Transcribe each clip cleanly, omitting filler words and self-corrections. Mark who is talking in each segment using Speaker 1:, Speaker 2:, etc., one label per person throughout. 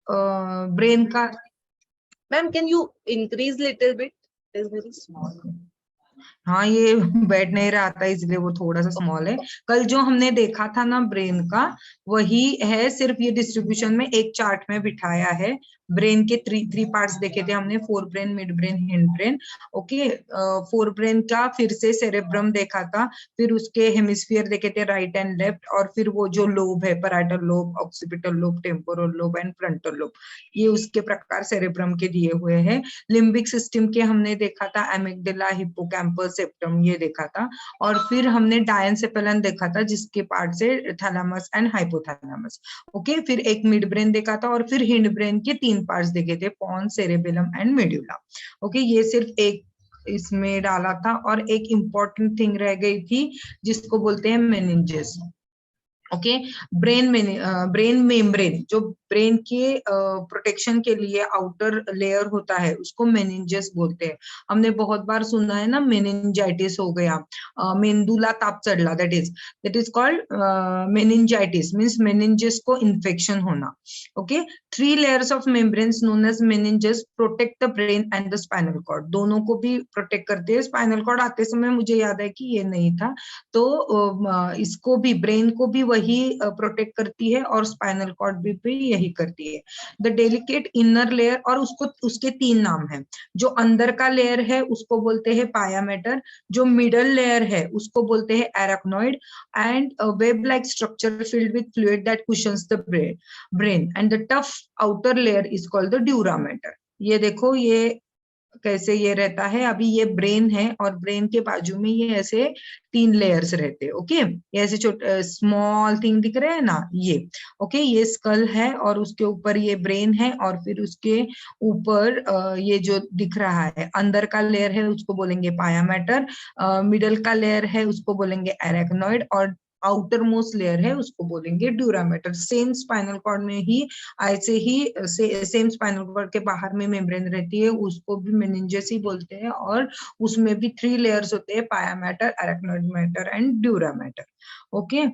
Speaker 1: Brain का
Speaker 2: ma'am can you increase little bit, it is very small.
Speaker 1: हाँ ये बैठ नहीं रहा था इसलिए वो थोड़ा सा स्मॉल है। कल जो हमने देखा था ना ब्रेन का, वही है, सिर्फ ये डिस्ट्रीब्यूशन में एक चार्ट में बिठाया है। ब्रेन के थ्री पार्ट्स देखे थे हमने, fore brain, mid brain, hind brain. Okay, fore brain का फिर से सेरेब्रम देखा था, फिर उसके हेमिस्फीयर देखे थे राइट एंड लेफ्ट, और फिर वो जो लोब है, parietal lobe, occipital lobe, temporal lobe and frontal lobe, ये उसके प्रकार सेरेब्रम के दिए हुए हैं। लिम्बिक सिस्टम के हमने देखा था एमिगडाला, हिप्पोकैम्पस, सेप्टम, ये देखा था। और फिर हमने डायनसेफेलन देखा था जिसके पार्ट से थैलेमस एंड हाइपोथैलेमस। ओके, फिर एक मिड ब्रेन देखा था, और फिर हिंड ब्रेन के 3 पार्ट्स देखे थे, pons, cerebellum and medulla. Okay, ये सिर्फ एक इसमें डाला था, और एक इंपॉर्टेंट थिंग रह गई थी जिसको बोलते हैं मेनिंजेस। ओके, ब्रेन मेम्ब्रेन, जो ब्रेन के प्रोटेक्शन के लिए आउटर लेयर होता है, उसको मेनिंजेस बोलते हैं। हमने बहुत बार सुना है ना, मेनिंजाइटिस हो गया, मेंदुला ताप चढ़ला, that is called meningitis, means meninges को इन्फेक्शन होना। Okay, 3 layers of membranes known as meninges protect the brain and the spinal cord, दोनों को भी प्रोटेक्ट करते हैं। स्पाइनल कॉर्ड आते समय मुझे याद है कि ये नहीं था, तो इसको भी, ब्रेन को भी वही प्रोटेक्ट करती है, और स्पाइनल कॉर्ड भी यही करती है। द डेलिकेट इनर लेयर, और उसको, उसके 3 नाम हैं। जो अंदर का लेयर है उसको बोलते हैं पाया मैटर, जो मिडल लेयर है उसको बोलते हैं arachnoid, and web like structure filled with fluid that cushions the brain, and the tough outer layer is called the dura mater. ये देखो, ये कैसे ये रहता है। अभी ये ब्रेन है, और ब्रेन के बाजू में ये ऐसे 3 लेयर्स रहते हैं। ओके, ये ऐसे छोटे स्मॉल थिंग दिख रहे हैं ना, ये ओके, ये स्कल है, और उसके ऊपर ये ब्रेन है, और फिर उसके ऊपर ये जो दिख रहा है अंदर का लेयर है उसको बोलेंगे पाया मैटर, मिडल का लेयर है उसको बोलेंगे एराक्नॉइड, और आउटर मोस्ट लेयर है उसको बोलेंगे dura mater. Same spinal cord में ही ऐसे ही सेम स्पाइनल कॉर्ड के बाहर में मेम्ब्रेन रहती है, उसको भी मेनिंजेस ही बोलते हैं, और उसमें भी 3 लेयर्स होते हैं, pia mater, arachnoid mater and dura mater. Okay,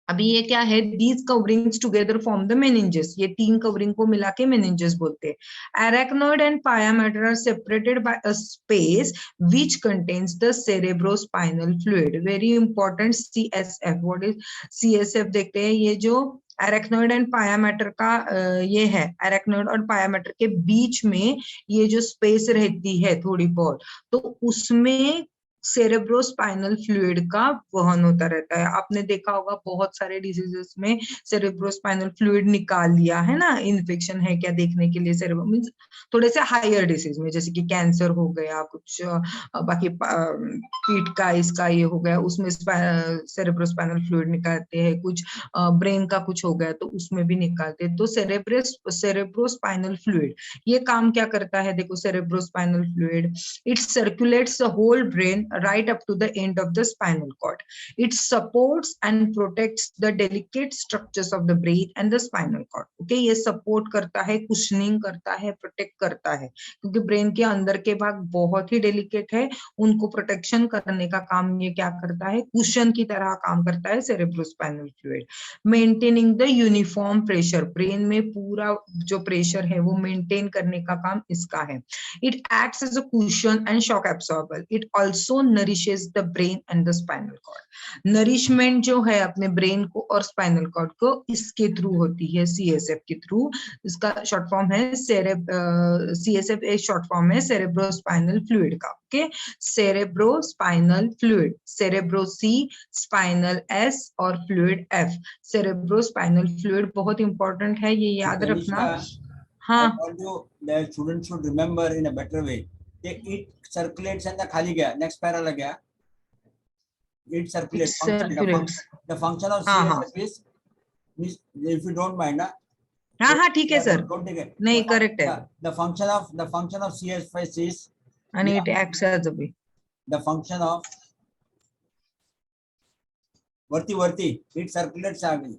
Speaker 1: अभी ये क्या है, these coverings together form the meninges, ये 3 कवरिंग को मिला के मेनिंजेस बोलते हैं। Arachnoid and pia mater are separated by a space which contains the cerebrospinal fluid. Very important, CSF, what is CSF देखते हैं। ये जो एरेक्नॉइड एंड पाया मैटर का ये है, एरेक्नॉइड और पाया मैटर के बीच में ये जो स्पेस रहती है थोड़ी बहुत, तो उसमें सेरेब्रोस्पाइनल फ्लूइड का वहन होता रहता है। आपने देखा होगा बहुत सारे डिजीजेस में सेरेब्रोस्पाइनल फ्लूइड निकाल लिया है ना, इन्फेक्शन है क्या देखने के लिए, सेरेब्रो मींस थोड़े से हायर डिसीज में, जैसे कि कैंसर हो गया, कुछ बाकी पीठ का इसका ये हो गया, उसमें सेरेब्रोस्पाइनल फ्लूइड निकालते हैं, कुछ ब्रेन का कुछ हो गया तो उसमें भी निकालते हैं। तो सेरेब्रोस्पाइनल फ्लूइड ये काम क्या करता है, देखो, cerebrospinal fluid, it circulates the whole brain right up to the end of the spinal cord. It supports and protects the delicate structures of the brain and the spinal cord. Okay, ये support करता है, cushioning करता है, protect करता है, क्योंकि brain के अंदर के भाग बहुत ही डेलिकेट है, उनको प्रोटेक्शन करने का काम ये क्या करता है, कुशन की तरह काम करता है cerebrospinal fluid. Maintaining the uniform pressure, brain में पूरा जो प्रेशर है वो मेंटेन करने का काम इसका है। It acts as a cushion and shock absorber. It also nourishes the brain and the spinal cord. Nourishment जो है अपने ब्रेन को और स्पाइनल कॉर्ड को इसके थ्रू होती है, CSF के थ्रू। इसका शॉर्ट फॉर्म है CSF, एक शॉर्ट फॉर्म है सेरेब्रोस्पाइनल फ्लूइड का। Okay, cerebrospinal fluid, cerebro C, spinal S और फ्लूइड F। सेरेब्रोस्पाइनल फ्लूइड बहुत इंपॉर्टेंट है, ये याद रखना। हाँ,
Speaker 3: I told you that students should remember in a better way. It circulates and the khali gaya. Next para lag gaya. It circulates. The function of CSF is, if you don't mind,
Speaker 1: हाँ ठीक है sir,
Speaker 3: don't take it.
Speaker 1: नहीं correct है।
Speaker 3: The function of CSF is,
Speaker 1: and it acts as a way.
Speaker 3: The function of Varti, it circulates again.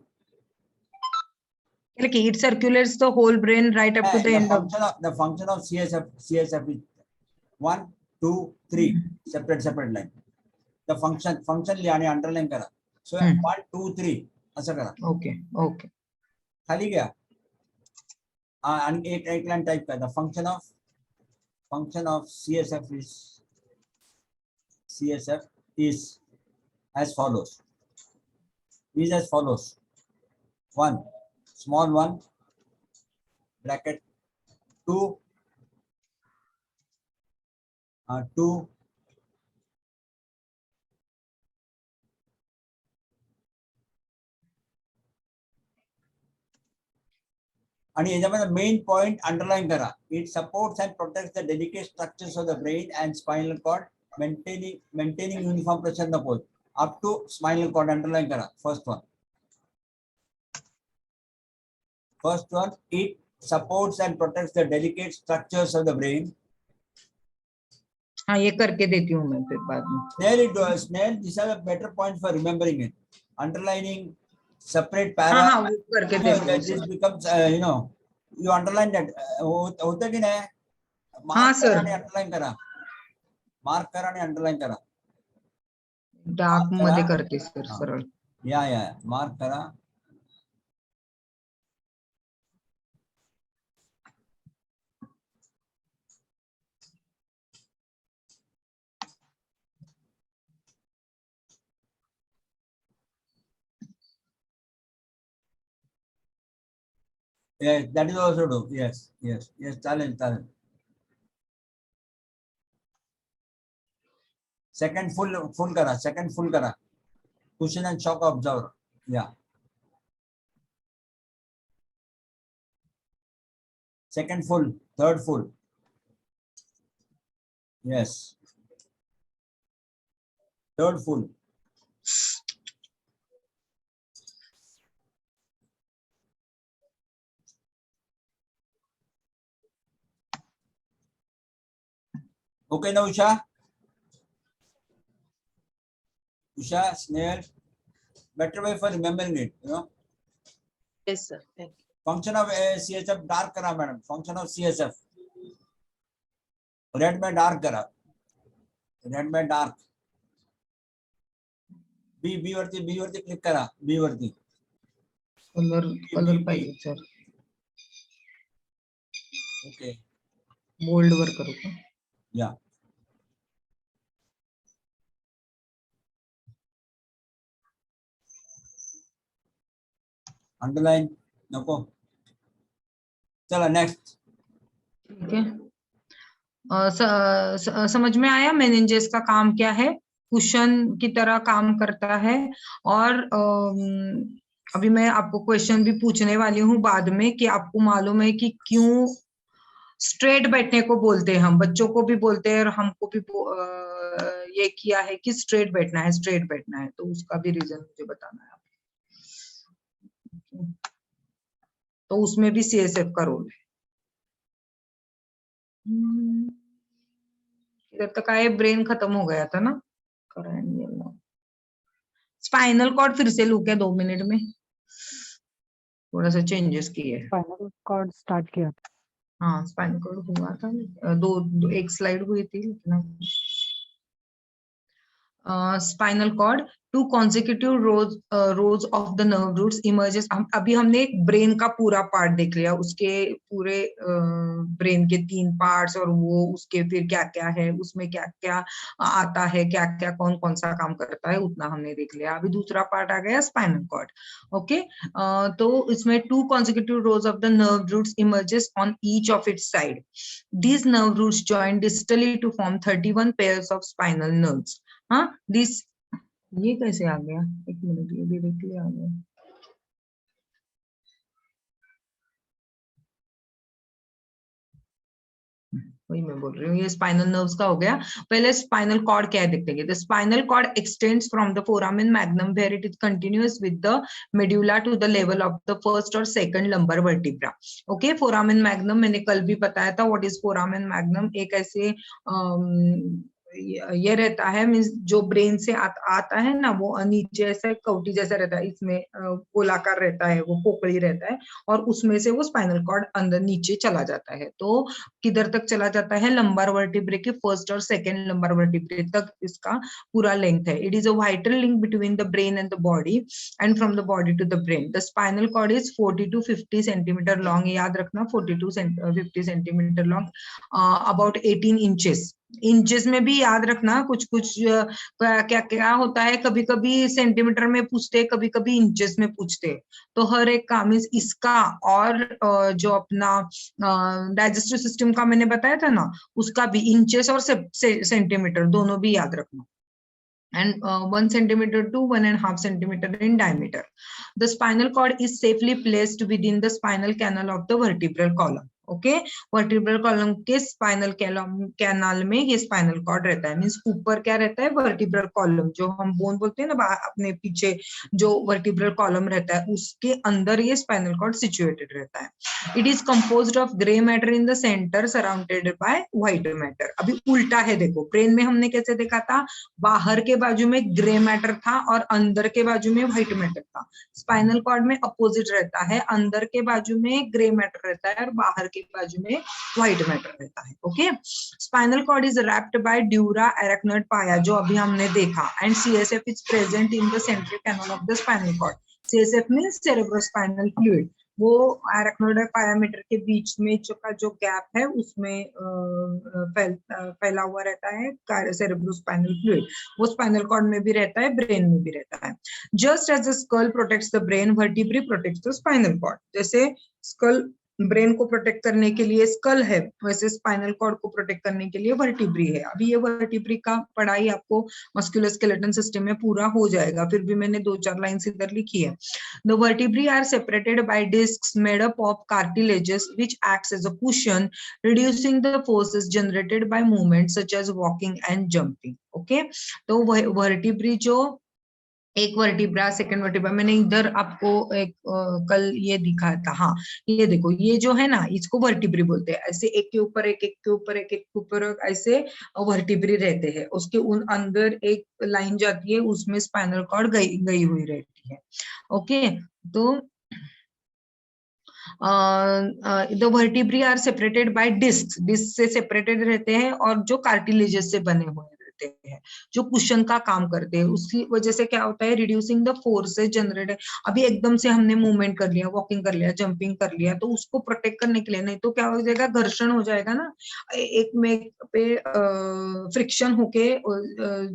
Speaker 1: Okay, it circulates the whole brain right up to the end of
Speaker 3: the function of CSF is 1, 2, 3 separate line. The function लियाने underline करा. So 1, 2, 3 ऐसा करा.
Speaker 1: Okay.
Speaker 3: खाली गया. and एक line type कर, the function of CSF is as follows. Is as follows. 1 small 1 bracket 2 2 आणि याच्यामध्ये main point underline करा. It supports and protects the delicate structures of the brain and spinal cord, maintaining uniform pressure in the pole up to spinal cord. Underline करा. First one, it supports and protects the delicate structures of the brain.
Speaker 1: हाँ, ये करके देती हूँ मैं फिर बाद में.
Speaker 3: Snell, these are the better points for remembering it. Underlining separate para.
Speaker 1: हाँ, वो करके देती हूँ.
Speaker 3: This becomes, you underline that. होता कि नहीं?
Speaker 1: हाँ सर.
Speaker 3: अंडरलाइन करा. मार्क करा आणि अंडरलाइन करा.
Speaker 1: डार्क मध्ये करते सर सरळ.
Speaker 3: या मार्क करा. Yes, that is also do. Yes, challenge. Second full kara. Cushion and shock observer. Yeah. Second full, third full. Yes. Third full. Okay, now Usha, Snell, better way for remembering it, you know.
Speaker 2: Yes, sir. Thank you.
Speaker 3: Function of CSF dark kara, madam. Function of CSF. Red में dark करा. Red में dark. B वरती click करा. B वरती.
Speaker 1: Colour पाहिजे sir.
Speaker 3: Okay.
Speaker 1: Bold वर करू का?
Speaker 3: Yeah. Underline नको. चलो नेक्स्ट.
Speaker 1: ठीक है. समझ में आया मेनिंजेस का काम क्या है? कुशन की तरह काम करता है. और अभी मैं आपको क्वेश्चन भी पूछने वाली हूँ बाद में कि आपको मालूम है कि क्यों स्ट्रेट बैठने को बोलते हैं. हम बच्चों को भी बोलते हैं और हमको भी ये किया है कि स्ट्रेट बैठना है. तो उसका भी रीजन मुझे बताना है. तो उसमें भी CSF का रोल है. इधर तक आए. ब्रेन खत्म हो गया था ना. स्पाइनल कॉर्ड फिर से लू क्या 2 मिनट में? थोड़ा सा चेंजेस किए.
Speaker 4: स्पाइनल कॉर्ड स्टार्ट किया.
Speaker 1: हाँ, स्पाइनल कॉर्ड हुआ था. एक स्लाइड हुई थी. Spinal cord, 2 consecutive rows of the nerve roots emerges. अभी हमने ब्रेन का पूरा पार्ट देख लिया. उसके पूरे ब्रेन के 3 पार्ट्स और वो उसके फिर क्या क्या है, उसमें क्या क्या आता है, क्या क्या कौन सा काम करता है, उतना हमने देख लिया. अभी दूसरा पार्ट आ गया स्पाइनल कॉर्ड. ओके. तो इसमें 2 consecutive rows of the nerve roots emerges on each of its side. These nerve roots join distally to form 31 pairs of spinal nerves. हाँ, दिस ये कैसे आ गया? एक मिनट, ये डायरेक्टली आ गया. वही मैं बोल रही हूँ. ये स्पाइनल नर्व्स का हो गया. पहले स्पाइनल कॉर्ड क्या है देखते हैं. The spinal cord extends from the foramen magnum where it is continuous with the medulla to the level of the first और second lumbar vertebra. Okay. Foramen magnum मैंने कल भी बताया था. What is foramen magnum? एक ऐसे ये रहता है, मीन्स जो ब्रेन से आता है ना, वो नीचे ऐसा कवटी जैसा रहता है, इसमें गोलाकार रहता है, वो पोकड़ी रहता है, और उसमें से वो स्पाइनल कॉर्ड अंदर नीचे चला जाता है। तो किधर तक चला जाता है? लंबार वर्टिब्रे के फर्स्ट और सेकंड लंबार वर्टिब्रे तक इसका पूरा लेंथ है। It is a vital link between the brain and the body and from the body to the brain. The spinal cord is 40 to 50 centimetre long, याद रखना 40 to 50 centimetre long, about 18 inches. Inches में भी याद रखना, कुछ कुछ क्या क्या होता है, कभी कभी सेंटीमीटर में पूछते, कभी कभी इंचेस में पूछते। तो हर एक का मीन्स इसका और जो अपना डाइजेस्टिव सिस्टम का मैंने बताया था ना, उसका भी इंचेस और सेंटीमीटर दोनों भी याद रखना। And 1 centimeter to 1.5 centimeter in diameter. The spinal cord is safely placed within the spinal canal of the vertebral column. Okay, vertebral column के स्पाइनल कैनाल में ये स्पाइनल कॉर्ड रहता है। मीन्स ऊपर क्या रहता है? वर्टिब्रल कॉलम, जो हम बोन बोलते हैं ना, अपने पीछे जो वर्टिब्रल कॉलम रहता है उसके अंदर ये स्पाइनल कॉर्ड सिचुएटेड रहता है। It is composed of grey matter in the centre surrounded by white matter. अभी उल्टा है, देखो ब्रेन में हमने कैसे देखा था, बाहर के बाजू में ग्रे मैटर था और अंदर के बाजू में व्हाइट मैटर था। स्पाइनल कॉर्ड में अपोजिट रहता है, अंदर के बाजू में ग्रे मैटर रहता है और बाहर के बाजू में व्हाइट मैटर रहता है। Okay, spinal cord is wrapped by dura arachnoid pia, जो अभी हमने देखा, and CSF is present in the central canal of the spinal cord. CSF means cerebrospinal fluid, वो एराक्नोइड और पायामीटर के बीच में जो गैप है उसमें फैला हुआ रहता है सेरेब्रोस्पाइनल फ्लूइड। वो स्पाइनल कॉर्ड में भी रहता है, ब्रेन में भी रहता है। Just as the skull protects the brain, vertebrae protects the spinal cord. जैसे स्कल ब्रेन को प्रोटेक्ट करने के लिए स्कल है, वैसे स्पाइनल कॉर्ड को प्रोटेक्ट करने के लिए वर्टिब्री है। अभी ये वर्टिब्री का पढ़ाई आपको मस्कुलोस्केलेटल सिस्टम में पूरा हो जाएगा, फिर भी मैंने 2-4 लाइन्स इधर लिखी है। The vertebrae are separated by discs made up of cartilages which acts as a cushion, reducing the forces generated by movements such as walking and jumping. Okay, तो वर्टिब्री जो एक वर्टिब्रा, सेकंड वर्टिब्रा, मैंने इधर आपको एक कल ये दिखाया था। हाँ, ये देखो, ये जो है ना, इसको वर्टिब्री बोलते हैं। ऐसे एक के ऊपर एक, एक के ऊपर एक, एक के ऊपर ऐसे वर्टिब्री रहते हैं। उसके उन अंदर एक लाइन जाती है, उसमें स्पाइनल कॉर्ड गई हुई रहती है। ओके, तो the vertebrae are separated by disc, disc से सेपरेटेड रहते हैं और जो कार्टिलेजेस से बने हुए हैं, जो कुशन का काम करते हैं। उसकी वजह से क्या होता है? Reducing the forces generated. अभी एकदम से हमने मूवमेंट कर लिया, वॉकिंग कर लिया, जंपिंग कर लिया, तो उसको प्रोटेक्ट करने के लिए, नहीं तो क्या हो जाएगा? घर्षण हो जाएगा ना, एक में पे फ्रिक्शन होके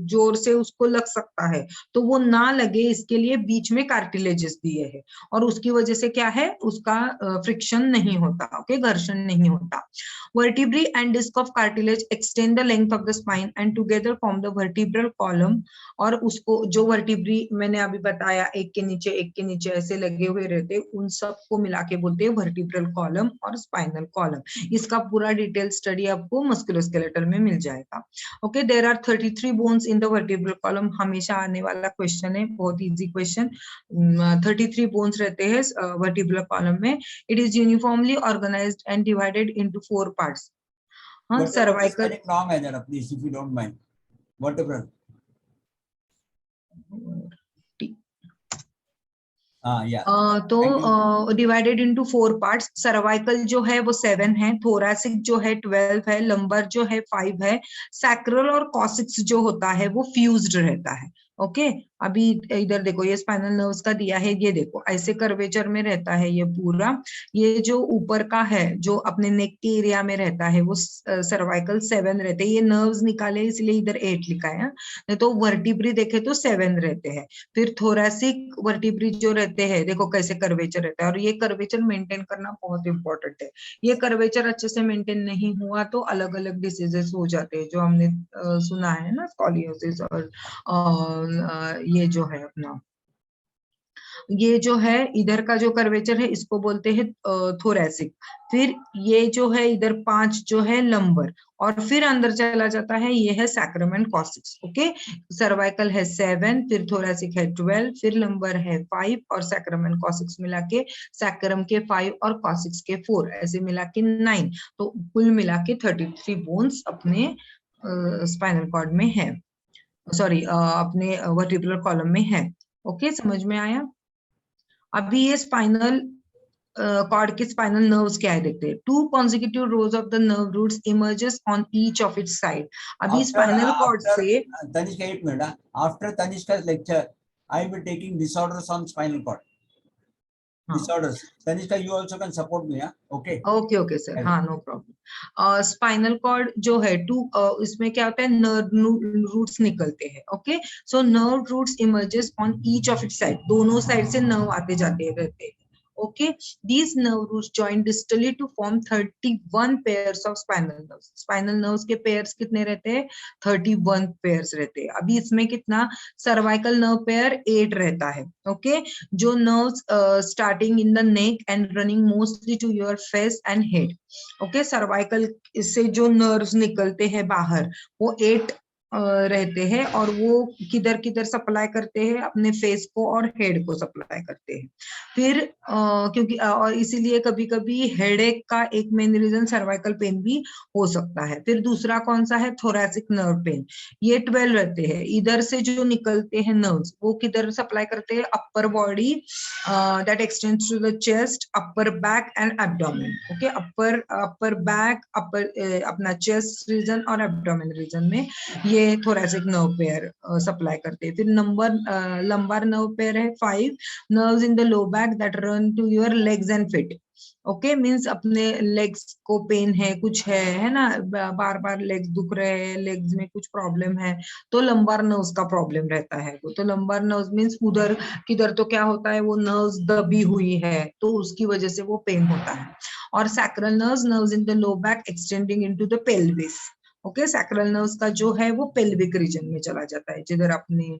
Speaker 1: जोर से उसको लग सकता है, तो वो ना लगे इसके लिए बीच में कार्टिलेजेस दिए हैं, और उसकी वजह से क्या है? उसका फ्रिक्शन नहीं होता। ओके, घर्षण नहीं होता। Vertebrae and disc of cartilage extend the length of the spine and together form the vertebral column। और उसको जो वर्टिब्री मैंने अभी बताया, एक के नीचे ऐसे लगे हुए रहते, उन सबको मिला के बोलते हैं वर्टिब्रल कॉलम और स्पाइनल कॉलम। इसका पूरा डिटेल स्टडी आपको मस्कुलोस्केलेटल में मिल जाएगा। Okay, there are 33 bones in the vertebral column. हमेशा आने वाला क्वेश्चन है, बहुत इजी क्वेश्चन। 33 बोन्स रहते हैं वर्टिब्रल कॉलम में। It is uniformly organized and divided into 4 parts. हाँ, सर्वाइकल
Speaker 3: wrong है जरा, please, if you don't mind. Vertebral.
Speaker 1: तो डिवाइडेड इनटू 4 पार्ट्स। सर्वाइकल जो है वो 7 है, थोरैसिक जो है 12 है, लंबर जो है 5 है, सैक्रल और कॉसिक्स जो होता है वो फ्यूज्ड रहता है। ओके, अभी इधर देखो, ये स्पाइनल नर्व्स का दिया है, ये देखो ऐसे कर्वेचर में रहता है ये पूरा। ये जो ऊपर का है, जो अपने नेक के एरिया में रहता है, वो सर्वाइकल 7 रहते हैं। ये नर्व्स निकाले इसलिए इधर 8 लिखा है, नहीं तो वर्टिब्री देखे तो 7 रहते हैं। फिर थोरैसिक वर्टिब्री जो रहते हैं, देखो कैसे कर्वेचर रहता है, और ये कर्वेचर मेंटेन करना बहुत इंपॉर्टेंट है। ये कर्वेचर अच्छे से मेंटेन नहीं हुआ तो अलग अलग डिसीजेस हो जाते हैं, जो हमने सुना है ना, स्कॉलियोसिस और ये जो है अपना, ये जो है इधर का जो कर्वेचर है इसको बोलते हैं थोरैसिक। फिर ये जो है इधर 5 जो है लंबर, और फिर अंदर चला जाता है, ये है sacrum and cos x. Okay, cervical है 7, फिर थोरैसिक है 12, फिर लंबर है 5 और सैक्रम एंड कॉसिक्स मिला के, सैक्रम के 5 और कॉसिक्स के 4, ऐसे मिला के 9। तो कुल मिला के 33 बोन्स अपने स्पाइनल कॉर्ड में है, सॉरी अपने वर्टिब्रल कॉलम में है। ओके, समझ में आया? अभी ये स्पाइनल कॉर्ड के स्पाइनल नर्व्स क्या है देखते हैं। 2 consecutive rows of the nerve roots emerges on each of its side। अभी स्पाइनल कॉर्ड से
Speaker 3: Tanishka, 8 minutes. After Tanishka's lecture, I will be taking disorders on spinal cord. Disorders. Tanishka, you also can support me, okay?
Speaker 1: Okay okay sir, हाँ no problem. Spinal cord जो है इसमें क्या होता है, nerve roots निकलते हैं। Okay, so nerve roots emerges on each of its side, दोनों साइड से नर्व आते जाते रहते हैं। Okay, these nerve roots join distally to form 31 pairs of spinal nerves। spinal nerves के pairs कितने रहते हैं? 31 pairs रहते हैं। अभी इसमें कितना cervical nerve pair 8 रहता है। okay, जो nerves starting in the neck and running mostly to your face and head। okay, cervical से जो nerves निकलते हैं बाहर वो 8 रहते हैं, और वो किधर किधर सप्लाई करते हैं? अपने फेस को और हेड को सप्लाई करते हैं। फिर क्योंकि और इसीलिए कभी कभी हेडेक का एक मेन रीजन सर्वाइकल पेन भी हो सकता है। फिर दूसरा कौन सा है? Thoracic nerve pain. ये 12 रहते हैं। इधर से जो निकलते हैं नर्व्स वो किधर सप्लाई करते हैं? Upper body that extends to the chest, upper back and abdomen. Okay, upper back, upper अपना चेस्ट रीजन और एब्डोमेन रीजन में ये थोरैसिक नर्व पेयर सप्लाई करते हैं। फिर लंबार नर्व पेयर है 5 nerves in the low back that run to your legs and feet। Okay, means अपने legs को पेन है, कुछ है ना, बार बार लेग्स दुख रहे हैं, लेग्स में कुछ प्रॉब्लम है, तो लंबार नर्व्स का प्रॉब्लम रहता है वो। तो लंबार नर्व्स मीन्स उधर किधर तो क्या होता है, वो नर्व्स दबी हुई है तो उसकी वजह से वो पेन होता है। और sacral nerves in the low back extending into the pelvis. Okay, sacral nerves का जो है वो पेल्विक रीजन में चला जाता है, जिधर अपने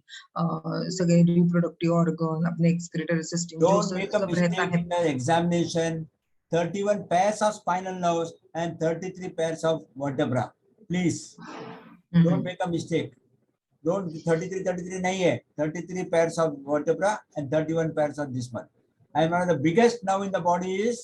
Speaker 1: सगे रिप्रोडक्टिव ऑर्गन, अपने एक्सक्रीटरी सिस्टम जो
Speaker 3: Don't make a
Speaker 1: सब रहता
Speaker 3: mistake
Speaker 1: है।
Speaker 3: in the examination. 31 pairs of spinal nerves and 33 pairs of vertebra. Please don't make a mistake. Don't 33 नहीं है, 33 pairs of vertebra and 31 pairs of this one. And one of the biggest nerve in the body is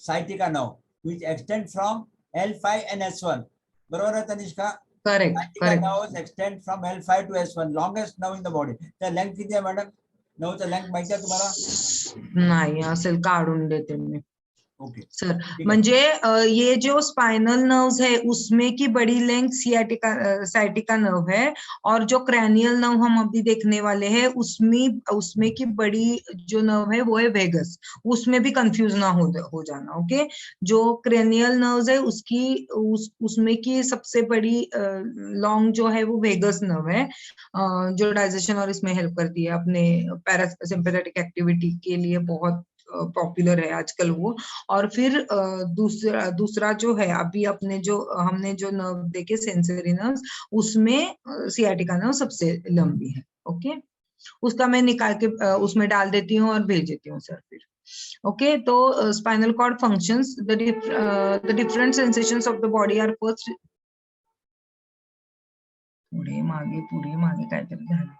Speaker 3: sciatica nerve, which extend from L5 and S1. बरोबर है Tanishka?
Speaker 1: Correct
Speaker 3: Sciatica
Speaker 1: correct.
Speaker 3: nerves extend from L5 to S1, longest nerve in the body. The length किती है madam? नर्वचा length माहिती आहे तुम्हाला?
Speaker 1: नाही असेल, काढून देते मी
Speaker 3: ओके,
Speaker 1: सर।
Speaker 3: ठीक है.
Speaker 1: म्हणजे ये जो स्पाइनल नर्व्स है उसमें की बड़ी लेंथ साइटिका नर्व है, और जो क्रैनियल नर्व हम अभी देखने वाले हैं उसमें की बड़ी जो नर्व है वो है वेगस। उसमें भी कंफ्यूज ना हो जाना। ओके, जो क्रैनियल नर्व्स है उसमें की सबसे बड़ी लॉन्ग जो है वो वेगस नर्व है, जो डाइजेशन और इसमें हेल्प करती है, अपने पैरासिम्पैथेटिक एक्टिविटी के लिए बहुत पॉपुलर है आजकल वो। और फिर दूसरा जो है अभी हमने जो नर्व देखे सेंसरी नर्व्स, उसमें सियाटिका नर्व सबसे लंबी है। ओके, उसका मैं निकाल के उसमें डाल देती हूँ और भेज देती हूँ सर फिर। ओके, तो spinal cord functions, the different sensations of the body are first. पुढे मागे काहीतरी झालं।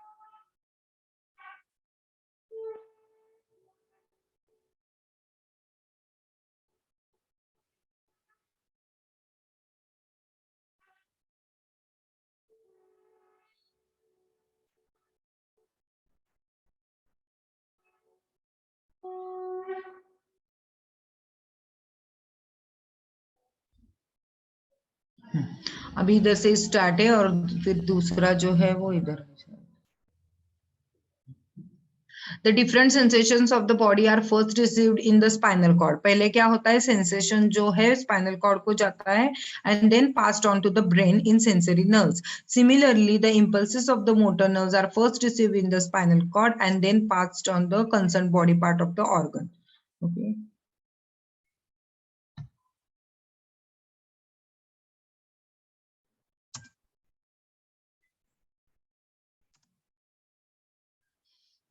Speaker 1: अभी इधर से स्टार्ट है और फिर दूसरा जो है वो इधर है। The different sensations of the body are first received in the spinal cord। पहले क्या होता है, sensation जो है spinal cord को जाता है and then passed on to the brain in sensory nerves। Similarly, the impulses of the motor nerves are first received in the spinal cord and then passed on the concerned body part of the organ। Okay।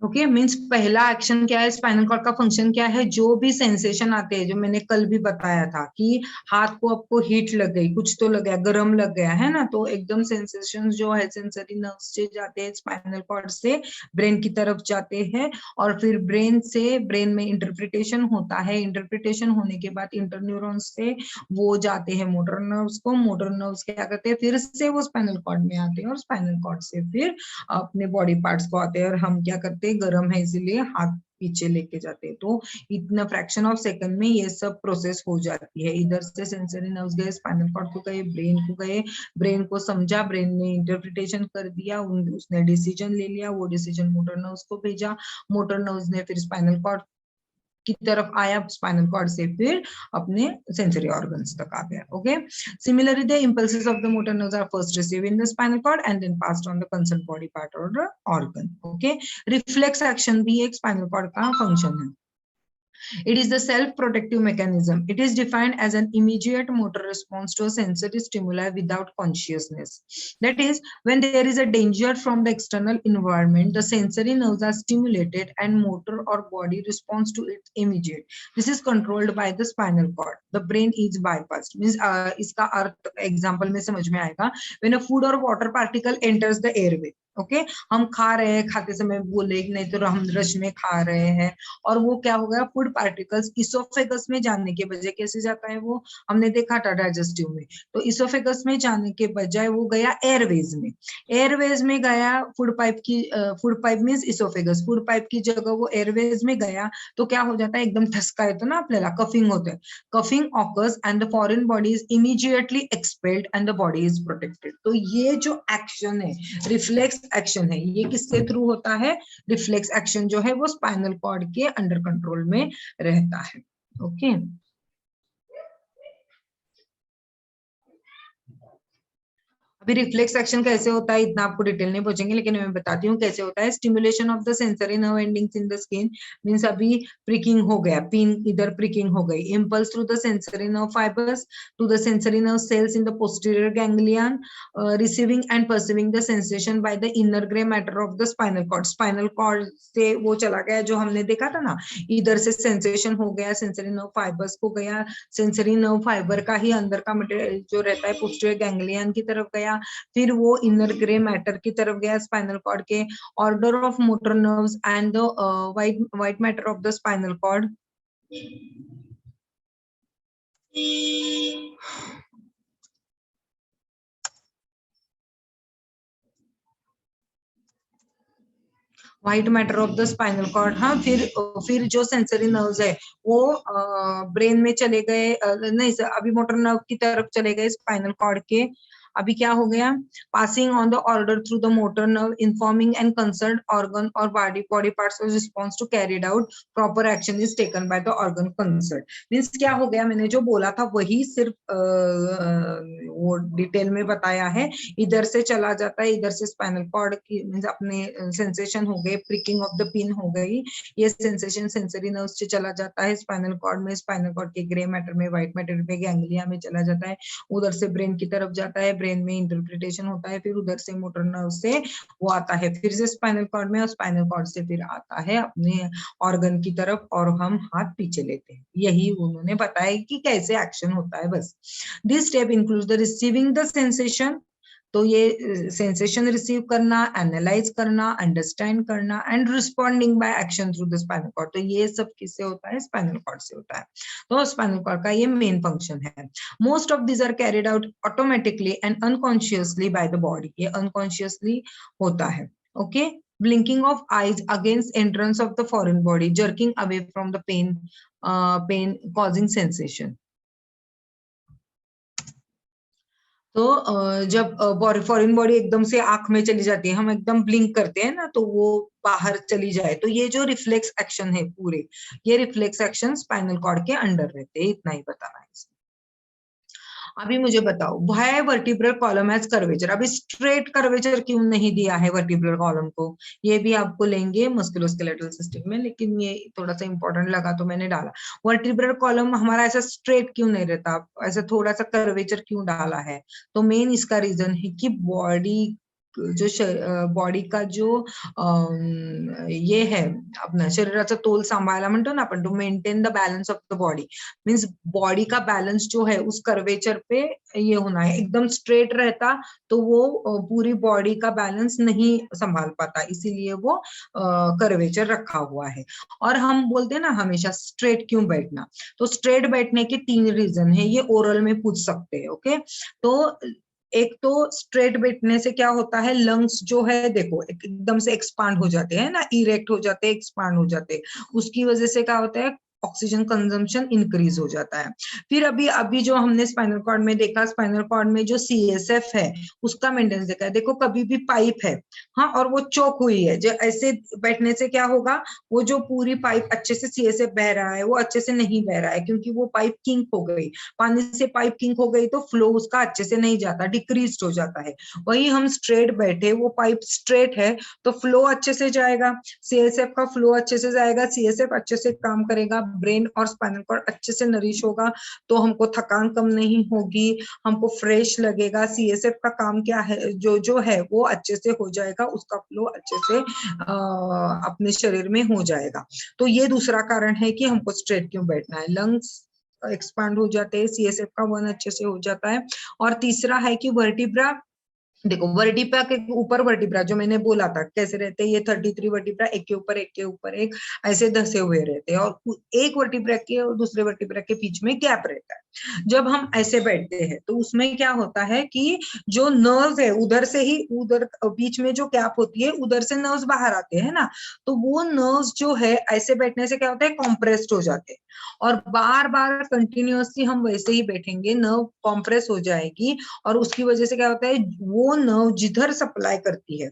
Speaker 1: Okay means पहला action क्या है, spinal cord का function क्या है, जो भी sensation आते हैं, जो मैंने कल भी बताया था कि हाथ को आपको हीट लग गई, कुछ तो लग गया, गरम लग गया है ना, तो एकदम सेंसेशन जो है सेंसरी नर्व्स से जाते हैं स्पाइनल कॉर्ड से ब्रेन की तरफ जाते हैं, और फिर ब्रेन से ब्रेन में इंटरप्रिटेशन होता है, इंटरप्रिटेशन होने के बाद इंटरन्यूरॉन्स से वो जाते हैं मोटर नर्व्स को, मोटर नर्व्स क्या करते हैं, फिर से वो स्पाइनल कॉर्ड में आते हैं, और स्पाइनल कॉर्ड से फिर अपने बॉडी पार्ट्स को आते हैं, और हम क्या करते हैं, गर्म है इसीलिए हाथ पीछे लेके जाते हैं। तो इतना फ्रैक्शन ऑफ सेकंड में ये सब प्रोसेस हो जाती है। इधर से सेंसरी नर्व्स गए, स्पाइनल कॉर्ड को गए, ब्रेन को गए, ब्रेन को समझा, ब्रेन ने इंटरप्रिटेशन कर दिया, उसने डिसीजन ले लिया, वो डिसीजन मोटर नर्व्स को भेजा, मोटर नर्व्स ने फिर स्पाइनल कॉर्ड की तरफ आया, स्पाइनल कॉर्ड से फिर अपने सेंसरी ऑर्गन्स तक आ गया। Okay, similarly the impulses of the motor nerves are first received in the spinal cord and then passed on the concerned body part or the organ. Okay, reflex action भी एक spinal cord का function है। It is the self-protective mechanism. It is defined as an immediate motor response to a sensory stimuli without consciousness. That is, when there is a danger from the external environment, the sensory nerves are stimulated and motor or body responds to it immediate. This is controlled by the spinal cord. The brain is bypassed. Means इसका अर्थ example में समझ में आएगा. When a food or water particle enters the airway, okay हम खा रहे हैं, खाते समय बोले नहीं तो हम रस में खा रहे हैं, और वो क्या हो गया, फूड पार्टिकल्स इसोफेगस में जाने के बजाय कैसे जाता है, वो हमने देखा था डाइजेस्टिव में, तो इसोफेगस में जाने के बजाय वो गया एयरवेज में, एयरवेज में गया, food pipe means oesophagus, food pipe की जगह वो एयरवेज में गया, तो क्या हो जाता है, एकदम ठसका येतो ना आपल्याला, कफिंग होते हैं, coughing occurs and the foreign body is immediately expelled and the body is protected. तो ये जो एक्शन है, रिफ्लेक्स एक्शन है, ये किसके थ्रू होता है, रिफ्लेक्स एक्शन जो है वो स्पाइनल कॉर्ड के अंडर कंट्रोल में रहता है। ओके अभी रिफ्लेक्स एक्शन कैसे होता है इतना आपको डिटेल नहीं पूछेंगे, लेकिन मैं बताती हूँ कैसे होता है। Stimulation of the sensory nerve endings in the skin means अभी प्रिकिंग हो गया, पिन इधर प्रिकिंग हो गई, impulse through the sensory nerve fibres to the sensory nerve cells in the posterior ganglion, receiving and perceiving the sensation by the inner grey matter of the spinal cord. Spinal cord से वो चला गया जो हमने देखा था ना, इधर से सेंसेशन हो गया, सेंसरी नर्व फाइबर्स को गया, सेंसरी नर्व फाइबर का ही अंदर का मटेरियल जो रहता है पोस्टीरियर गैंग्लियन की तरफ गया, फिर वो इनर ग्रे मैटर की तरफ गया स्पाइनल कॉर्ड के, order of motor nerves and the white matter of the spinal cord. White matter of the spinal cord, हाँ, फिर जो सेंसरी नर्व्स है वो ब्रेन में चले गए, नहीं सर, अभी मोटर नर्व की तरफ चले गए स्पाइनल कॉर्ड के। अभी क्या हो गया, passing on the order through the motor nerve informing and concern organ और body parts of response to carried out proper action is taken by the organ concern. Means क्या हो गया, मैंने जो बोला था वही सिर्फ वो डिटेल में बताया है। इधर से चला जाता है, इधर से स्पाइनल कॉर्ड की मीन्स अपने सेंसेशन हो गए, प्रिकिंग ऑफ द पिन हो गई, ये सेंसेशन सेंसरी नर्व से चला जाता है स्पाइनल कॉर्ड में, स्पाइनल कॉर्ड के ग्रे मैटर में, व्हाइट मैटर में, गैंग्लिया में चला जाता है, उधर से ब्रेन की तरफ जाता है, ब्रेन में इंटरप्रिटेशन होता है, फिर उधर से मोटर नर्व से वो आता है फिर से स्पाइनल कॉर्ड में, और स्पाइनल कॉर्ड से फिर आता है अपने ऑर्गन की तरफ, और हम हाथ पीछे लेते हैं। यही उन्होंने बताया कि कैसे एक्शन होता है बस। This step includes the receiving the sensation, तो ये सेंसेशन रिसीव करना, एनालाइज करना, अंडरस्टैंड करना and responding by action through the spinal cord. तो ये सब किससे होता है, स्पाइनल कॉर्ड से होता है। तो स्पाइनल कॉर्ड का ये मेन फंक्शन है। Most of this are carried out automatically and unconsciously by the body, ये अनकॉन्शियसली होता है। Okay, blinking of eyes against entrance of the foreign body, jerking away from the pain causing sensation. तो जब foreign body एकदम से आंख में चली जाती है, हम एकदम ब्लिंक करते हैं ना, तो वो बाहर चली जाए, तो ये जो रिफ्लेक्स एक्शन है पूरे, ये रिफ्लेक्स एक्शन स्पाइनल कॉर्ड के अंडर रहते हैं, इतना ही बताना है इसमें। अभी मुझे बताओ, why vertebral column has curvature, अभी स्ट्रेट कर्वेचर क्यों नहीं दिया है वर्टिब्रल कॉलम को, ये भी आपको लेंगे मस्कुलोस्केलेटल सिस्टम में, लेकिन ये थोड़ा सा इंपॉर्टेंट लगा तो मैंने डाला। वर्टिब्रल कॉलम हमारा ऐसा स्ट्रेट क्यों नहीं रहता, ऐसा थोड़ा सा कर्वेचर क्यों डाला है, तो मेन इसका रीजन है कि बॉडी जो बॉडी का जो ये है अपना शरीराचा तोल सांभाळायला म्हणतो ना आपण, to maintain the balance of the body, means body का बैलेंस जो है उस कर्वेचर पे ये होना है। एकदम स्ट्रेट रहता तो वो पूरी बॉडी का बैलेंस नहीं संभाल पाता, इसीलिए वो कर्वेचर रखा हुआ है। और हम बोलते हैं ना हमेशा स्ट्रेट क्यों बैठना, तो स्ट्रेट बैठने के 3 रीजन है, ये ओरल में पूछ सकते हैं। ओके, तो एक तो स्ट्रेट बैठने से क्या होता है, लंग्स जो है देखो एकदम से एक्सपांड हो जाते हैं ना, इरेक्ट हो जाते हैं, एक्सपांड हो जाते हैं, उसकी वजह से क्या होता है, ऑक्सीजन कंजम्पशन इंक्रीज हो जाता है। फिर अभी जो हमने स्पाइनल कॉर्ड में देखा, स्पाइनल कॉर्ड में जो सीएसएफ है उसका मेंटेनेंस देखा है। देखो कभी भी पाइप है, हाँ, और वो चोक हुई है, जो ऐसे बैठने से क्या होगा, वो जो पूरी पाइप अच्छे से सीएसएफ बह रहा है वो अच्छे से नहीं बह रहा है, क्योंकि वो पाइप किंक हो गई, पानी से पाइप किंक हो गई तो फ्लो उसका अच्छे से नहीं जाता, डिक्रीज हो जाता है। वही हम स्ट्रेट बैठे, वो पाइप स्ट्रेट है तो फ्लो अच्छे से जाएगा, सीएसएफ का फ्लो अच्छे से जाएगा, सीएसएफ अच्छे से काम करेगा, ब्रेन और स्पाइनल कॉर्ड अच्छे से नरिश होगा, तो हमको थकान कम नहीं होगी, हमको फ्रेश लगेगा। सीएसएफ का काम क्या है, जो है वो अच्छे से हो जाएगा, उसका फ्लो अच्छे से अपने शरीर में हो जाएगा। तो ये दूसरा कारण है कि हमको स्ट्रेट क्यों बैठना है, लंग्स एक्सपांड हो जाते हैं, सीएसएफ का वन अच्छे से हो जाता है। और तीसरा है कि वर्टिब्रा, देखो वर्टिब्रा के ऊपर वर्टिब्रा जो मैंने बोला था कैसे रहते हैं, ये 33 वर्टिब्रा एक के ऊपर एक ऐसे धसे हुए रहते हैं, और एक वर्टिब्रा के और दूसरे वर्टिब्रा के बीच में गैप रहता है। जब हम ऐसे बैठते हैं तो उसमें क्या होता है कि जो नर्व है उधर से ही, उधर बीच में जो गैप होती है उधर से नर्व्स बाहर आते हैं ना, तो वो नर्व्स जो है ऐसे बैठने से क्या होता है, कॉम्प्रेस्ड हो जाते हैं, और बार बार कंटिन्यूअसली हम वैसे ही बैठेंगे, नर्व कॉम्प्रेस हो जाएगी, और उसकी वजह से क्या होता है, वो नर्व जिधर सप्लाई करती है,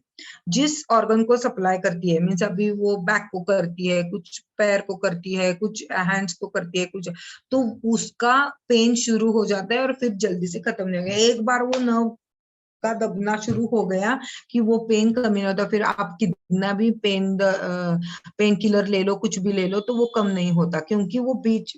Speaker 1: जिस ऑर्गन को सप्लाई करती है, मीन्स अभी वो बैक को करती है, कुछ पैर को करती है, कुछ हैंड्स को करती है, कुछ, तो उसका पेन शुरू हो जाता है और फिर जल्दी से खत्म नहीं होगा। एक बार वो नर्व का दबना शुरू हो गया कि वो पेन कम नहीं होता, फिर आप कितना भी पेन किलर ले लो, कुछ भी ले लो, तो वो कम नहीं होता, क्योंकि वो बीच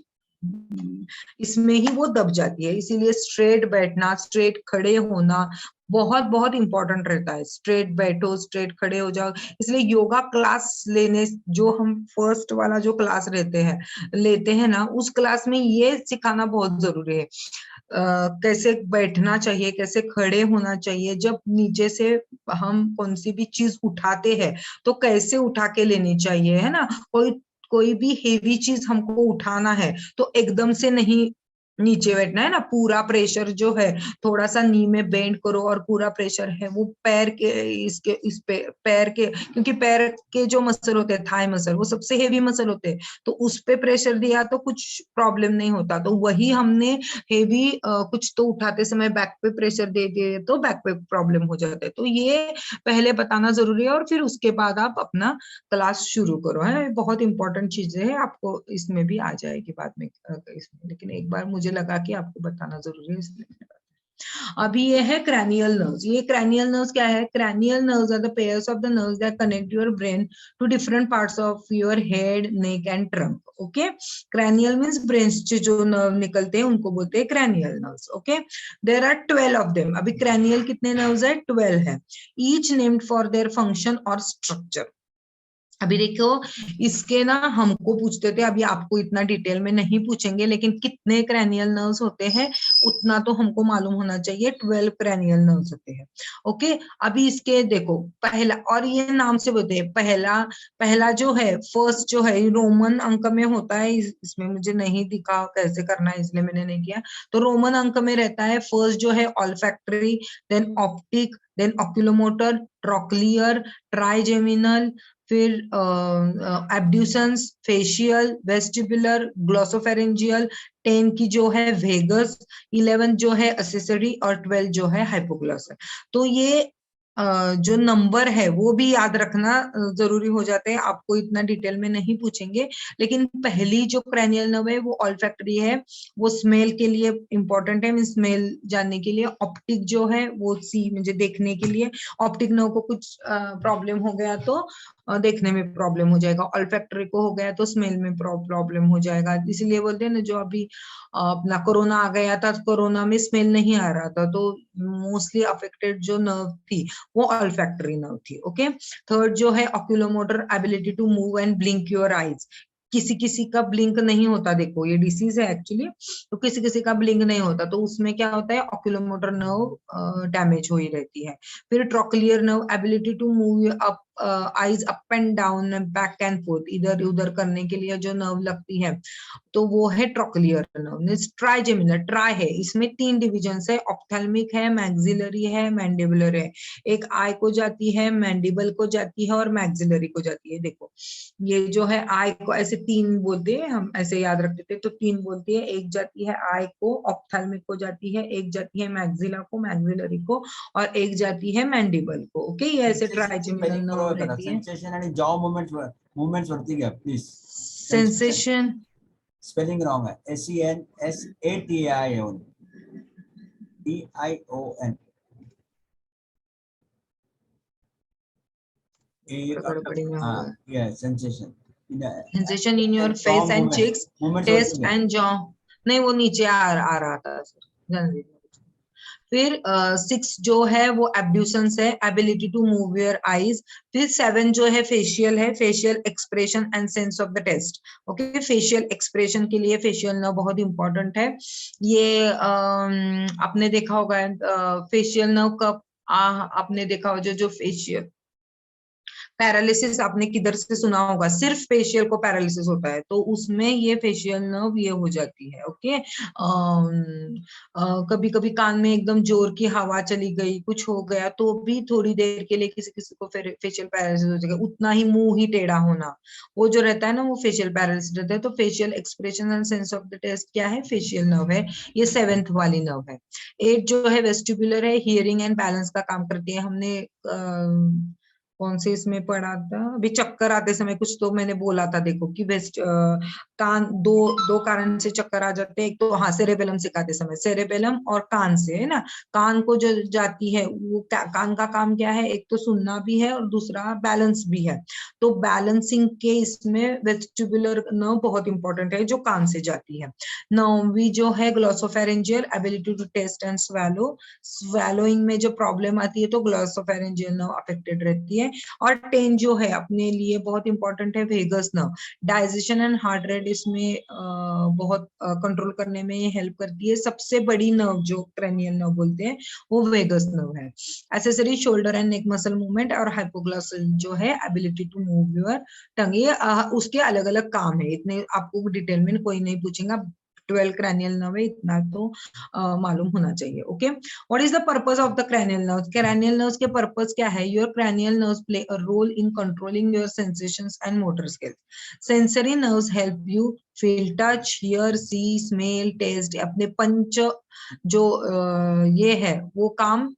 Speaker 1: इसमें ही वो दब जाती है। इसीलिए स्ट्रेट बैठना, स्ट्रेट खड़े होना बहुत बहुत इंपॉर्टेंट रहता है। स्ट्रेट बैठो, स्ट्रेट खड़े हो जाओ। इसलिए योगा क्लास लेने, जो हम फर्स्ट वाला जो क्लास लेते हैं ना, उस क्लास में ये सिखाना बहुत जरूरी है, कैसे बैठना चाहिए, कैसे खड़े होना चाहिए, जब नीचे से हम कौन सी भी चीज उठाते हैं तो कैसे उठा के लेनी चाहिए, है ना। कोई भी हेवी चीज हमको उठाना है तो एकदम से नहीं नीचे बैठना है ना, पूरा प्रेशर जो है, थोड़ा सा नी में बेंड करो और पूरा प्रेशर है वो पैर के इस पे पैर के, क्योंकि पैर के जो मसल होते हैं, थाई मसल, वो सबसे हेवी मसल होते हैं, तो उस पे प्रेशर दिया तो कुछ प्रॉब्लम नहीं होता। तो वही हमने हेवी कुछ तो उठाते समय बैक पे प्रेशर दे दिए तो बैक पे प्रॉब्लम हो जाता है। तो ये पहले बताना जरूरी है, और फिर उसके बाद आप अपना क्लास शुरू करो, है। बहुत इंपॉर्टेंट चीजें है, आपको इसमें भी आ जाएगी बाद में इसमें, लेकिन एक बार मुझे लगा कि आपको बताना जरूरी है, इसलिए मैंने बताया। अभी ये है क्रैनियल नर्व्स। ये क्रैनियल नर्व्स क्या है, cranial nerves are the pairs of the nerves that connect your brain to different parts of your head, neck and trunk. Okay, cranial means brain से जो नर्व निकलते हैं उनको बोलते हैं cranial nerves. Okay, there are 12 of them. अभी cranial कितने nerves है, 12 है, each named for their function और स्ट्रक्चर। अभी देखो इसके ना हमको पूछते थे, अभी आपको इतना डिटेल में नहीं पूछेंगे, लेकिन कितने क्रैनियल नर्व्स होते हैं उतना तो हमको मालूम होना चाहिए, 12 क्रैनियल नर्व्स होते हैं। ओके, अभी इसके देखो पहला, और ये नाम से बोलते हैं, पहला जो है, फर्स्ट जो है रोमन अंक में होता है, इसमें मुझे नहीं दिखा कैसे करना है इसलिए मैंने नहीं किया। तो रोमन अंक में रहता है, फर्स्ट जो है olfactory, then optic, then oculomotor, trochlear, trigeminal, फिर एब्ड्यूसेंस, फेशियल, वेस्टिबुलर, ग्लोसोफेरेंजियल, 10 की जो है वेगस, 11 जो है एक्सेसरी, और 12 जो है हाइपोग्लॉसल। तो ये जो नंबर है वो भी याद रखना जरूरी हो जाते हैं, आपको इतना डिटेल में नहीं पूछेंगे। लेकिन पहली जो क्रैनियल नर्व है वो ऑल्फैक्टरी है, वो स्मेल के लिए इंपॉर्टेंट है, स्मेल जानने के लिए। ऑप्टिक जो है वो सी मुझे देखने के लिए, ऑप्टिक नर्व को कुछ प्रॉब्लम हो गया तो देखने में प्रॉब्लम हो जाएगा, ऑल्फैक्टरी को हो गया तो स्मेल में प्रॉब्लम हो जाएगा। इसलिए बोलते हैं ना, जो अभी अपना कोरोना आ गया था, कोरोना में स्मेल नहीं आ रहा था, तो मोस्टली अफेक्टेड जो नर्व थी वो ऑल्फैक्टरी नर्व थी। ओके, थर्ड जो है oculomotor ability to move and blink your eyes. किसी किसी का ब्लिंक नहीं होता, देखो ये डिसीज है एक्चुअली, तो किसी किसी का ब्लिंक नहीं होता, तो उसमें क्या होता है ऑक्यूलोमोटर नर्व डैमेज हो ही रहती है। फिर trochlear nerve ability to move up eyes up and down back and forth, इधर उधर करने के लिए जो नर्व लगती है तो वो है ट्रोक्लियर नर्व। ट्राइजेमिनल ट्राई है, इसमें 3 डिविजन है, ऑप्थेल्मिक है, मैक्सिलरी है, मैंडिबुलर है। एक आई को जाती है, मैंडिबल को जाती है और मैक्सिलरी को जाती है। देखो ये जो है आई को ऐसे 3 बोलते हैं, हम ऐसे याद रखते थे तो 3 बोलती है, एक जाती है आई को, ऑप्थेल्मिक को जाती है, एक जाती है मैक्सिला को, मैक्सिलरी को, और एक जाती है मैंडिबल को। ओके, ये ऐसे ट्राइजेमिनल नर्व रहती है।
Speaker 3: सेंसेशन आणि जॉ मूवमेंट्स वरती घ्या प्लीज.
Speaker 1: सेंसेशन
Speaker 3: स्पेलिंग रॉंग है. SENSATION TION. Sensation.
Speaker 1: Sensation in your face and cheeks, taste and jaw, नहीं वो नीचे आ रहा था सर। फिर 6 जो है वो एब्ड्यूसेंस है, ability to move your eyes. फिर 7 जो है फेशियल है, facial expression and sense of the taste. Okay, facial expression के लिए फेशियल नर्व बहुत इंपॉर्टेंट है। ये आपने देखा होगा फेशियल नर्व कब आपने देखा होगा जो फेशियल पैरालिसिस आपने किधर से सुना होगा, सिर्फ फेशियल को पैरालिसिस होता है तो उसमें ये फेशियल नर्व ये हो जाती है। ओके, कभी कभी कान में एकदम जोर की हवा चली गई, कुछ हो गया तो भी थोड़ी देर के लिए किसी किसी को फेशियल पैरालिसिस हो जाएगा, उतना ही मुंह ही टेढ़ा होना, वो जो रहता है ना वो फेशियल पैरालिसिस रहता है। तो facial expression and sense of the taste क्या है, फेशियल नर्व है, ये 7th वाली नर्व है। 8 जो है वेस्टिबुलर है, हियरिंग एंड बैलेंस का काम करती है। हमने कौन से इसमें पढ़ा था अभी, चक्कर आते समय कुछ तो मैंने बोला था, देखो कि कान दो कारण से चक्कर आ जाते हैं, एक तो हाँ सेरेबेलम सिखाते समय, सेरेबेलम और कान से, है ना। कान को जो जाती है वो कान का काम क्या है, एक तो सुनना भी है और दूसरा बैलेंस भी है। तो बैलेंसिंग के इसमें वेस्टिबुलर नर्व बहुत इंपॉर्टेंट है जो कान से जाती है। 9वीं जो है glossopharyngeal, ability to test and swallow, swallowing में जो प्रॉब्लम आती है तो ग्लॉसोफेरेंजियल नर्व अफेक्टेड रहती है। और 10 जो है अपने लिए बहुत इंपॉर्टेंट है, vagus nerve, digestion and heart rate इसमें बहुत कंट्रोल करने में ये हेल्प करती है। सबसे बड़ी नर्व जो क्रैनियल नर्व बोलते हैं वो वेगस नर्व है। Accessory shoulder and neck muscle movement और हाइपोग्लॉसल जो है ability to move your tongue, ये उसके अलग अलग काम है, इतने आपको डिटेल में कोई नहीं पूछेगा। 12 क्रैनियल नर्व है, इतना तो मालूम होना चाहिए। Okay, what is the purpose of the cranial nerves? Cranial nerves के पर्पस क्या है? Your cranial nerves play a role in controlling your sensations and motor skills. Sensory nerves help you feel, touch, hear, see, smell, taste, अपने पंच जो ये है वो काम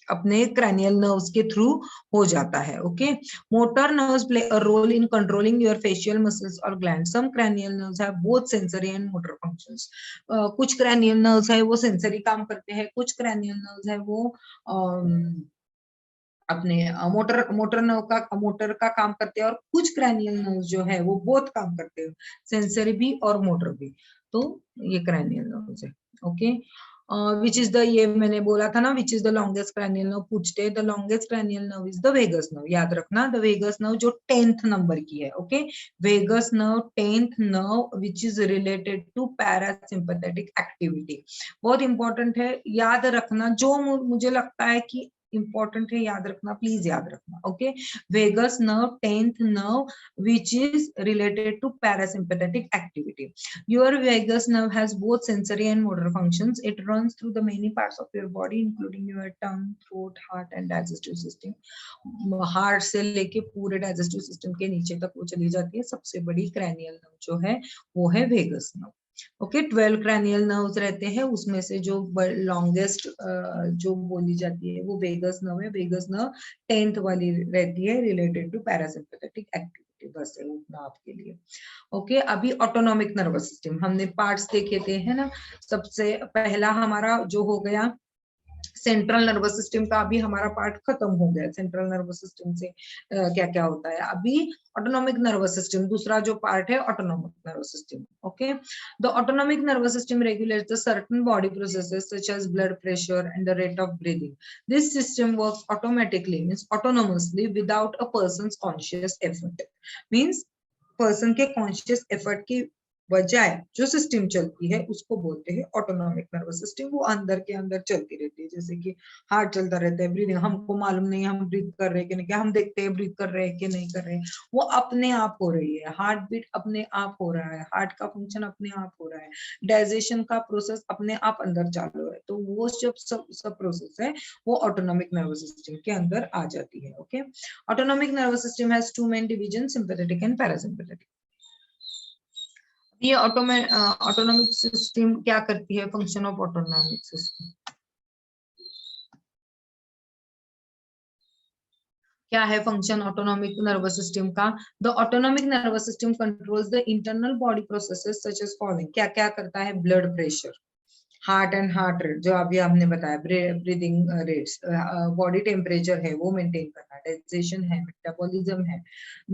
Speaker 1: अपने क्रैनियल नर्व्स के थ्रू हो जाता है। Okay, motor nerves play a role in controlling your facial muscles और gland. Some cranial nerves have both sensory and motor functions. कुछ क्रैनियल नर्व्स है वो सेंसरी काम करते हैं, कुछ क्रैनियल नर्व्स है वो अपने मोटर का काम करते हैं, और कुछ क्रैनियल नर्व्स जो है वो बोथ काम करते हैं, सेंसरी भी और मोटर भी। तो ये क्रैनियल नर्व्स है। ओके, विच इज द, ये मैंने बोला था ना, which is the longest cranial nerve पूछते हैं, the longest cranial nerve is the vagus nerve. याद रखना, द वेगस नर्व जो 10th नंबर की है। Okay, vagus nerve 10th nerve which is related to parasympathetic activity. बहुत इंपॉर्टेंट है, याद रखना, जो मुझे लगता है कि इंपॉर्टेंट है याद रखना, प्लीज याद रखना। Okay, vagus nerve 10th nerve which is related to parasympathetic activity. Your vagus nerve has both sensory and motor functions. It runs through the many parts of your body including your tongue, throat, heart and digestive system. Heart से लेके पूरे digestive system के नीचे तक वो चली जाती है। सबसे बड़ी क्रैनियल नर्व जो है वो है vagus nerve. Okay, 12 cranial nerves रहते हैं, उसमें से जो लॉन्गेस्ट जो बोली जाती है वो वेगस नर्व है। वेगस नर्व 10th वाली रहती है, रिलेटेड टू पैरासिम्पैथेटिक एक्टिविटी। बस है उतना आपके लिए। ओके, अभी ऑटोनॉमिक नर्वस सिस्टम हमने पार्ट्स देखे थे, है ना। सबसे पहला हमारा जो हो गया सेंट्रल नर्वस सिस्टम का अभी हमारा पार्ट खत्म हो गया। सेंट्रल नर्वस सिस्टम से क्या क्या होता है। अभी ऑटोनॉमिक नर्वस सिस्टम, दूसरा जो पार्ट है autonomic nervous system. Okay, the autonomic nervous system regulates the certain body processes such as blood pressure and the rate of breathing. This system works automatically, means autonomously, without a person's conscious effort. Means person के conscious effort की बजाय जो system चलती है उसको बोलते हैं autonomic nervous system. वो अंदर के अंदर चलती रहती है, जैसे कि हार्ट चलता रहता है, ब्रीदिंग हमको मालूम नहीं हम ब्रीथ कर रहे हैं कि नहीं, क्या हम देखते हैं ब्रीथ कर रहे हैं कि नहीं कर रहे हैं, वो अपने आप हो रही है। हार्ट बीट अपने आप हो रहा है, हार्ट का फंक्शन अपने आप हो रहा है, डाइजेशन का प्रोसेस अपने आप अंदर चालू है। तो वो जब सब प्रोसेस है वो ऑटोनॉमिक नर्वस सिस्टम के अंदर आ जाती है। Okay, autonomic nervous system has two main division, sympathetic and parasympathetic. ये ऑटोनॉमिक सिस्टम क्या करती है, फंक्शन ऑफ ऑटोनॉमिक सिस्टम क्या है, फंक्शन ऑटोनॉमिक नर्वस सिस्टम का। The autonomic nervous system controls the internal body processes such as following. क्या क्या करता है, blood pressure, heart and heart rate जो अभी हमने बताया, ब्रीदिंग रेट्स, बॉडी टेम्परेचर है वो मेंटेन करना, डाइजेशन है, मेटाबॉलिज्म है,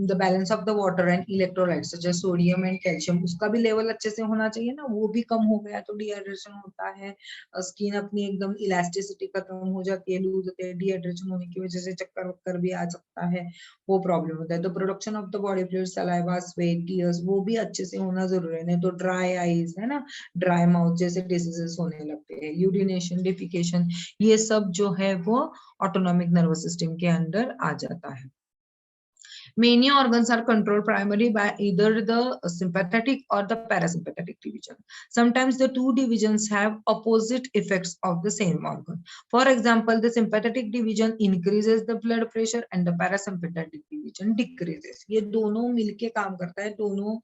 Speaker 1: the balance of the water and electrolytes जैसे सोडियम एंड कैल्शियम, उसका भी लेवल अच्छे से होना चाहिए ना, वो भी कम हो गया तो डिहाइड्रेशन होता है, स्किन अपनी एकदम इलास्टिसिटी खत्म हो जाती है, लूज होती है, डिहाइड्रेशन होने की वजह से चक्कर वक्कर भी आ सकता है, वो प्रॉब्लम होता है। तो production of the body fluid, saliva, sweat, tears, वो भी अच्छे से होना जरूरी है, नहीं तो ड्राई आईज है ना, ड्राई माउथ जैसे डिसीजेस होने लगते हैं, यूरिनेशन, डिफिकेशन, ये सब जो है वो ऑटोनॉमिक नर्वस सिस्टम के अंदर आ जाता है। Many organs are controlled primarily by either the sympathetic or the parasympathetic division. Sometimes the two divisions have opposite effects of the same organ. For example, the sympathetic division increases the blood pressure and the parasympathetic division decreases. ये दोनों मिलके काम करता है, दोनों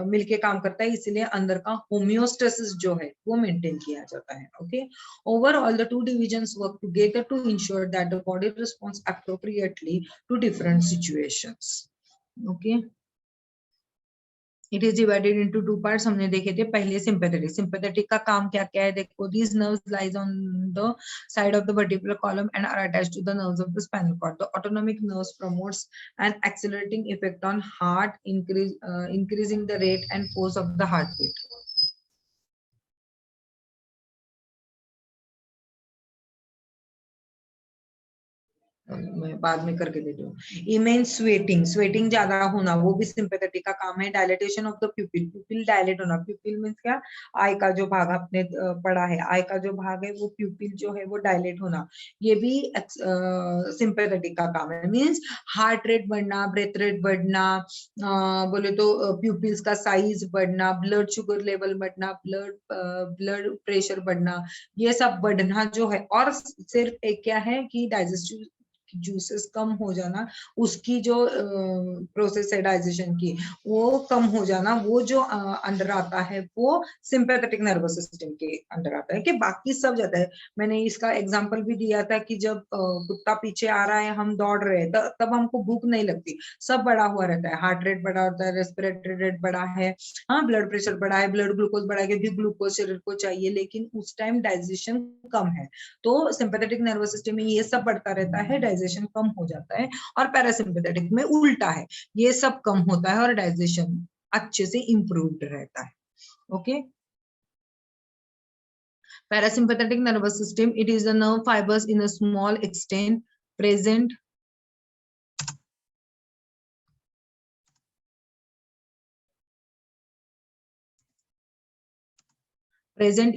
Speaker 1: मिलके काम करता है, इसलिए अंदर का होम्योस्टेसिस जो है वो मेंटेन किया जाता है. Okay. Overall, the two divisions work together to ensure that the body responds appropriately to different situations. Okay. It is divided into two parts. हमने देखे थे पहले sympathetic. Sympathetic का काम क्या क्या है देखो. These nerves lies on the side of the vertebral column and are attached to the nerves of the spinal cord. The autonomic nerves promotes an accelerating effect on heart, increasing the rate and force of the heartbeat. मैं बाद में करके देती हूँ. Immense sweating, sweating ज्यादा होना वो भी सिंपैथेटिक का काम है. Dilatation of the pupil, pupil dilate होना. प्यूपिल मींस क्या, आई का जो भाग आपने पढ़ा है, आई का जो भाग है वो प्यूपिल जो है वो डायलेट होना, ये भी सिंपैथेटिक का काम है. मींस हार्ट रेट बढ़ना, ब्रेथ रेट बढ़ना, बोले तो प्यूपिल्स का साइज बढ़ना, ब्लड शुगर लेवल बढ़ना, ब्लड प्रेशर बढ़ना, ये सब बढ़ना जो है. और सिर्फ एक क्या है कि डाइजेस्टिव जूसेस कम हो जाना, उसकी जो प्रोसेस है डाइजेशन की वो कम हो जाना, वो जो अंदर आता है वो सिंपैथेटिक नर्वस सिस्टम के अंदर आता है. कि बाकी सब जाता है. मैंने इसका एग्जांपल भी दिया था कि जब कुत्ता पीछे आ रहा है, हम दौड़ रहे हैं, तब हमको भूख नहीं लगती, सब बढ़ा हुआ रहता है, हार्ट रेट बढ़ा होता है, रेस्पिरेटरी रेट बढ़ा है, हाँ, ब्लड प्रेशर बढ़ा है, ब्लड ग्लूकोज बढ़ा है, क्योंकि ग्लूकोज शरीर को चाहिए, लेकिन उस टाइम डाइजेशन कम है. तो सिंपैथेटिक नर्वस सिस्टम में ये सब बढ़ता रहता है, डाइजेशन कम हो जाता है. और पैरासिम्पैथेटिक में उल्टा है, ये सब कम होता है और डाइजेशन अच्छे से इंप्रूव्ड रहता है. Okay. Parasympathetic nervous system, it is the nerve fibers in a small extent present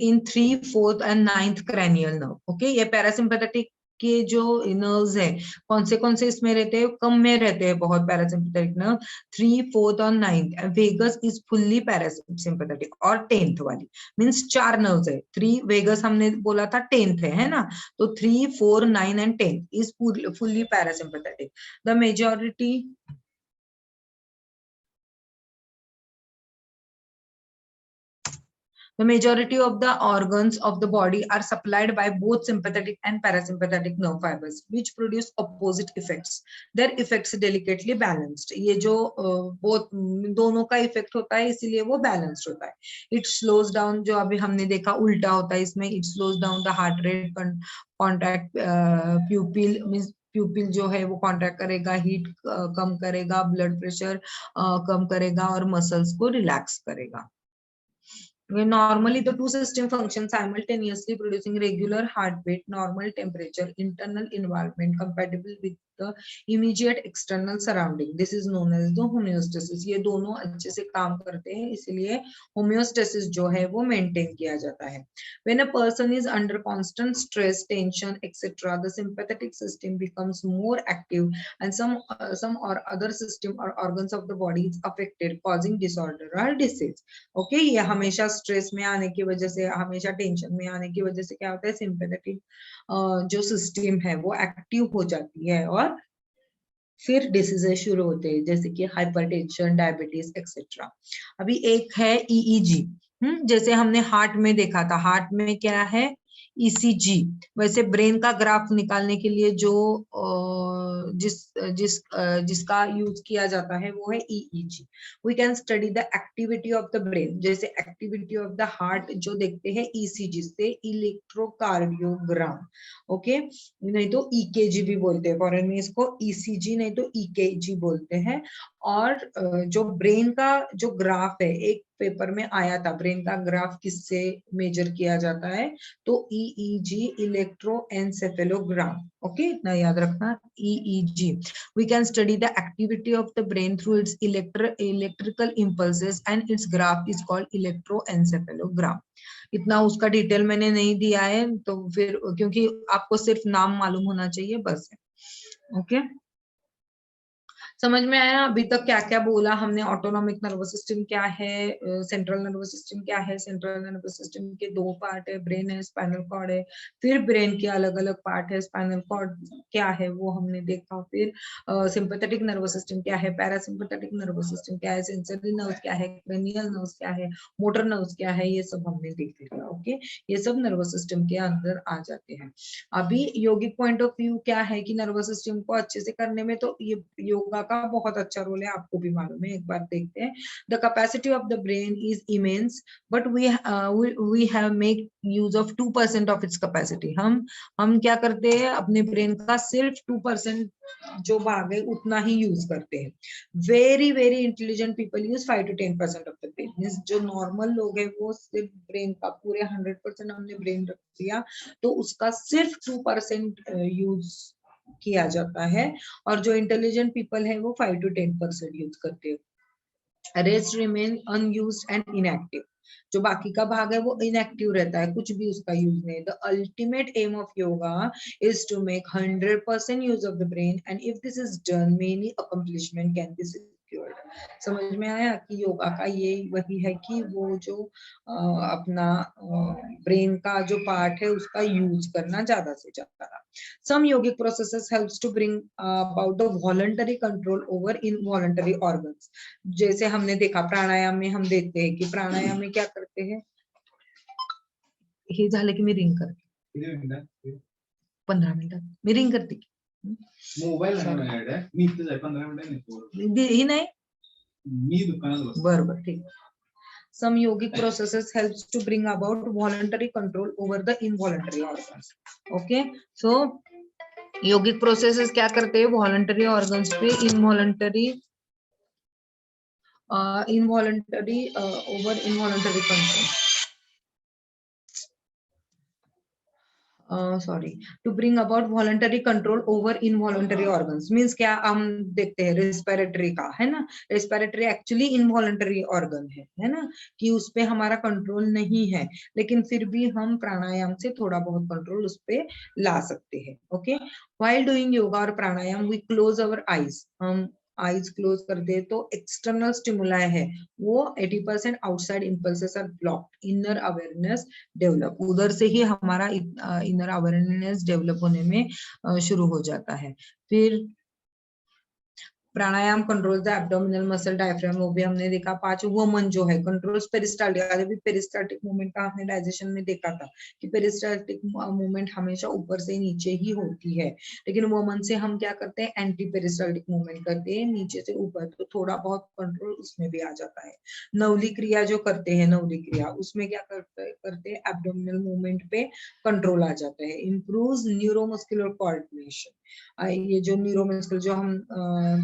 Speaker 1: in 3, 4 and 9th cranial nerve. Okay, ये parasympathetic के जो नर्व्स है कौन से इसमें रहते हैं, कम में रहते हैं बहुत पैरासिम्पैथेटिक नर्व, 3, 4 और 9th. Vagus is fully parasympathetic और 10th वाली, मींस 4 नर्व्स है. 3 वेगस हमने बोला था 10th है ना, तो 3, 4, 9 and 10 is fully parasympathetic. The majority The majority of the organs of the body are supplied by both sympathetic and parasympathetic nerve fibers, which produce opposite effects. Their effects delicately balanced. ये जो both दोनों का effect होता है, इसीलिए वो balanced होता है. It slows down, जो अभी हमने देखा उल्टा होता है इसमें, it slows down the heart rate, contact pupil means प्यूपिल जो है वो कॉन्ट्रैक्ट करेगा, हीट कम करेगा, ब्लड प्रेशर कम करेगा और मसल्स को रिलैक्स करेगा. Normally, the two systems function simultaneously, producing regular heartbeat, normal temperature, internal environment compatible with the immediate external surrounding. This is known as the homeostasis. ये दोनों अच्छे से काम करते हैं, इसलिए homeostasis जो है वो maintain किया जाता है. When a person is under constant stress, tension, etc., the sympathetic system becomes more active, and some or other system or organs of the body is affected, causing disorder or disease. Okay, ये हमेशा stress में आने की वजह से, हमेशा tension में आने की वजह से क्या होता है, सिंपैथेटिक जो सिस्टम है वो एक्टिव हो जाती है और फिर डिसीजेस शुरू होते हैं, जैसे कि हाइपरटेंशन, डायबिटीज एक्सेट्रा. अभी एक है ईईजी, जैसे हमने हार्ट में देखा था, हार्ट में क्या है, ईसीजी. वैसे ब्रेन का ग्राफ निकालने के लिए जो जिसका यूज किया जाता है वो है EEG. We can study the activity of the brain. जैसे एक्टिविटी ऑफ द हार्ट जो देखते हैं ईसीजी से, इलेक्ट्रोकार्डियोग्राम. ओके, नहीं तो ईकेजी भी बोलते हैं, फॉरेन में इसको ईसीजी नहीं तो ईकेजी बोलते हैं. और जो ब्रेन का जो ग्राफ है, एक पेपर में आया था, ब्रेन का ग्राफ किससे मेजर किया जाता है, तो ईईजी, इलेक्ट्रोएन्सेफेलोग्राम. ओके, इतना याद रखना, EEG. We can study the activity of the brain through its electrical impulses and its graph is called electroencephalogram. इतना उसका डिटेल मैंने नहीं दिया है, तो फिर क्योंकि आपको सिर्फ नाम मालूम होना चाहिए बस. ओके, समझ में आया अभी तक क्या क्या बोला हमने. ऑटोनॉमिक नर्वस सिस्टम क्या है, सेंट्रल नर्वस सिस्टम क्या है. सेंट्रल नर्वस सिस्टम के दो पार्ट है, ब्रेन है, स्पाइनल कॉर्ड है. फिर ब्रेन के अलग अलग पार्ट है, स्पाइनल कॉर्ड क्या है वो हमने देखा. फिर सिंपैथेटिक नर्वस सिस्टम क्या है, पैरासिम्पैथेटिक नर्वस सिस्टम क्या है, सेंसरी नर्व्स क्या है, क्रेनियल नर्व्स क्या है, मोटर नर्व्स क्या है, ये सब हमने देख लिया. ओके, ये सब नर्वस सिस्टम के अंदर आ जाते हैं. अभी योगिक पॉइंट ऑफ व्यू क्या है कि नर्वस सिस्टम को अच्छे से करने में तो ये योगा का बहुत अच्छा रोल है, आपको भी मालूम है. एक बार देखते हैं. The capacity of the brain is immense, but we have make use of 2% of its capacity. हम क्या करते हैं, अपने ब्रेन का सिर्फ 2% जो भाग है उतना ही यूज करते हैं. Very very intelligent people use 5 to 10% of the brain. जो नॉर्मल लोग हैं वो सिर्फ ब्रेन का पूरे 100% हमने ब्रेन रख दिया, तो उसका सिर्फ 2% यूज किया जाता है. और जो इंटेलिजेंट पीपल है वो 5 to 10% यूज करते हैं. Rest remain unused and inactive. जो बाकी का भाग है वो इनएक्टिव रहता है, कुछ भी उसका यूज नहीं. The ultimate aim of yoga is to make 100% use of the brain, and if this is done many accomplishment can be secured. समझ में आया कि योगा का ये वही है कि वो जो अपना ब्रेन का जो पार्ट है उसका यूज करना ज्यादा से ज्यादा. Some yogic processes helps to bring about the voluntary control over involuntary organs. जैसे हमने देखा प्राणायाम में, हम देखते हैं कि प्राणायाम में क्या करते हैं. हे झालं की मी रिंग करते 15 मिनिटात मी रिंग करते की
Speaker 5: मोबाईल आहे मी इथेच आहे 15 मिनिटं
Speaker 1: ही नाही
Speaker 5: मी दुकानात बसतो.
Speaker 1: बरोबर, ठीक. Some yogic processes helps to bring about voluntary control over the involuntary organs. Okay, so yogic processes क्या करते हैं, voluntary organs पे involuntary over involuntary control. to bring about voluntary control over involuntary organs means क्या हम देखते हैं respiratory का है ना. रेस्पिरेटरी एक्चुअली इनवॉलंटरी ऑर्गन है ना, कि उस पे हमारा कंट्रोल नहीं है, लेकिन फिर भी हम प्राणायाम से थोड़ा बहुत कंट्रोल उस पे ला सकते हैं. ओके, व्हाइल डूइंग योगा और pranayama we close our eyes. हम आईज क्लोज कर दे तो एक्सटर्नल स्टिमुलाई है वो 80% outside impulses are blocked. Inner awareness develop, उधर से ही हमारा इनर अवेयरनेस डेवलप होने में शुरू हो जाता है. फिर pranayama control the abdominal muscle diaphragm, वो भी हमने देखा। 5 वमन जो है कंट्रोल्स पेरिस्टाल्टिक, अभी पेरिस्टाल्टिक मूवमेंट का हमने डाइजेशन में देखा था कि पेरिस्टाल्टिक मूवमेंट हमेशा ऊपर से नीचे ही होती है, लेकिन वमन से हम क्या करते हैं, एंटी पेरिस्टाल्टिक मूवमेंट करते हैं नीचे से ऊपर, तो थोड़ा बहुत कंट्रोल उसमें भी आ जाता है। नवली क्रिया जो करते हैं, नवली क्रिया उसमें क्या करते हैं, एब्डोमिनल मूवमेंट पे कंट्रोल आ जाता है। इम्प्रूव्स न्यूरोमस्कुलर कोऑर्डिनेशन, ये जो न्यूरोमस्कुलर जो हम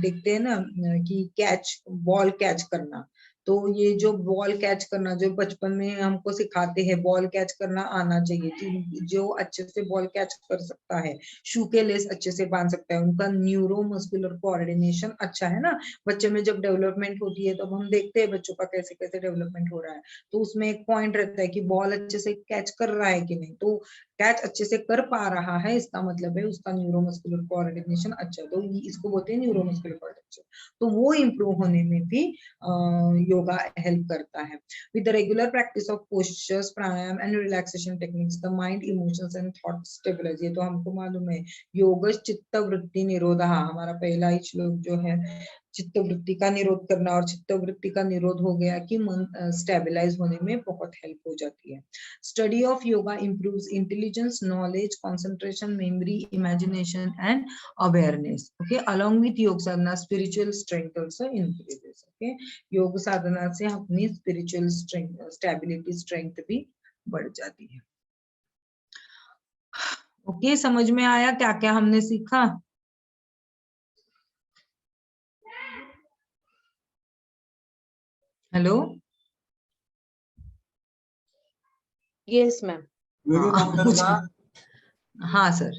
Speaker 1: देखते हैं ना कि कैच, बॉल कैच करना, तो ये जो बॉल कैच करना जो बचपन में हमको सिखाते हैं, बॉल कैच करना आना चाहिए। जो अच्छे से बॉल कैच कर सकता है, शू के लेस अच्छे से बांध सकता है, उनका न्यूरोमस्कुलर कोऑर्डिनेशन अच्छा है ना। बच्चे में जब डेवलपमेंट होती है तब हम देखते हैं बच्चों का कैसे कैसे डेवलपमेंट हो रहा है, तो उसमें एक पॉइंट रहता है कि बॉल अच्छे से कैच कर रहा है कि नहीं, तो कैच अच्छे से कर पा रहा है, इसका मतलब है उसका न्यूरोमस्कुलर कोऑर्डिनेशन अच्छा है, तो इसको बोलते हैं न्यूरोमस्कुलर कोऑर्डिनेशन। तो वो इम्प्रूव होने में भी योगा हेल्प करता है। With the regular practice of postures, pranayama and relaxation techniques, the mind, emotions and thoughts stabilize. ये तो हमको मालूम है, योग चित्त वृत्ति निरोध, हमारा पहला ही श्लोक जो है, चित्त वृत्ति का निरोध करना, और चित्त वृत्ति का निरोध हो गया कि मन स्टेबलाइज होने में बहुत हेल्प हो जाती है। Study of yoga improves intelligence, knowledge, concentration, memory, imagination and awareness. Okay, along with yoga sadhana, spiritual strength also increases. Okay, योग साधना से अपनी spiritual strength, stability, strength भी बढ़ जाती है। ओके, समझ में आया क्या क्या हमने सीखा? Hello,
Speaker 2: Yes, ma'am.
Speaker 3: वीडियो बंद करूंगा।
Speaker 1: हाँ सर।